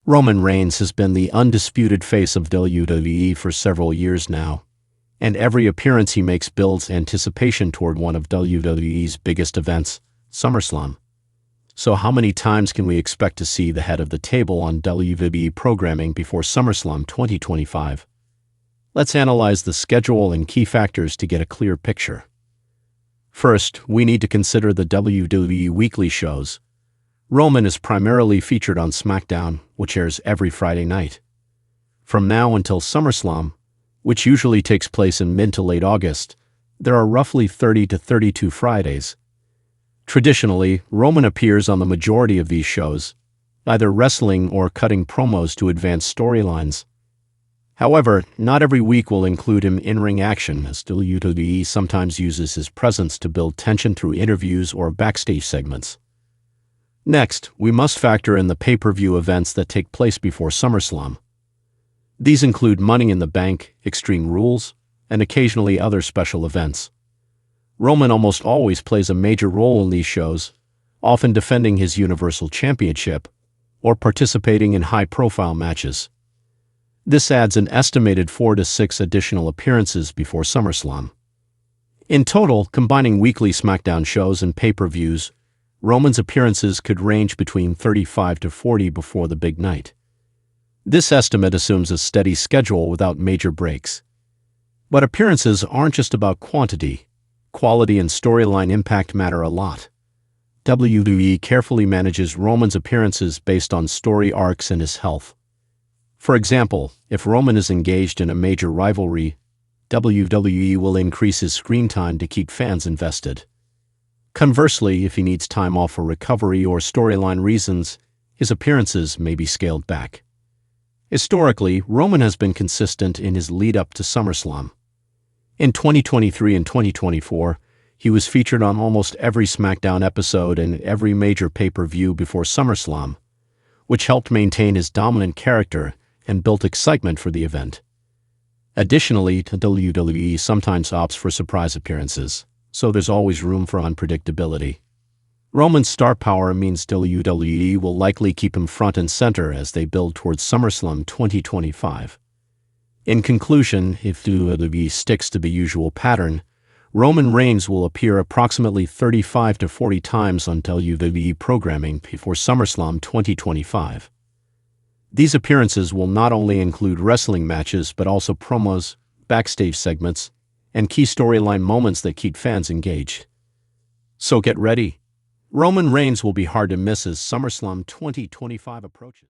Roman Reigns has been the undisputed face of WWE for several years now, and every appearance he makes builds anticipation toward one of WWE's biggest events, SummerSlam. So how many times can we expect to see the head of the table on WWE programming before SummerSlam 2025? Let's analyze the schedule and key factors to get a clear picture. First, we need to consider the WWE weekly shows. Roman is primarily featured on SmackDown, which airs every Friday night. From now until SummerSlam, which usually takes place in mid to late August, there are roughly 30 to 32 Fridays. Traditionally, Roman appears on the majority of these shows, either wrestling or cutting promos to advance storylines. However, not every week will include him in-ring action, as WWE sometimes uses his presence to build tension through interviews or backstage segments. Next, we must factor in the pay-per-view events that take place before SummerSlam. These include Money in the Bank, Extreme Rules, and occasionally other special events. Roman almost always plays a major role in these shows, often defending his Universal Championship or participating in high-profile matches. This adds an estimated 4 to 6 additional appearances before SummerSlam. In total, combining weekly SmackDown shows and pay-per-views, Roman's appearances could range between 35 to 40 before the big night. This estimate assumes a steady schedule without major breaks. But appearances aren't just about quantity. Quality and storyline impact matter a lot. WWE carefully manages Roman's appearances based on story arcs and his health. For example, if Roman is engaged in a major rivalry, WWE will increase his screen time to keep fans invested. Conversely, if he needs time off for recovery or storyline reasons, his appearances may be scaled back. Historically, Roman has been consistent in his lead-up to SummerSlam. In 2023 and 2024, he was featured on almost every SmackDown episode and every major pay-per-view before SummerSlam, which helped maintain his dominant character and built excitement for the event. Additionally, WWE sometimes opts for surprise appearances, so there's always room for unpredictability. Roman's star power means WWE will likely keep him front and center as they build towards SummerSlam 2025. In conclusion, if WWE sticks to the usual pattern, Roman Reigns will appear approximately 35 to 40 times on WWE programming before SummerSlam 2025. These appearances will not only include wrestling matches but also promos, backstage segments, and key storyline moments that keep fans engaged. So get ready. Roman Reigns will be hard to miss as SummerSlam 2025 approaches.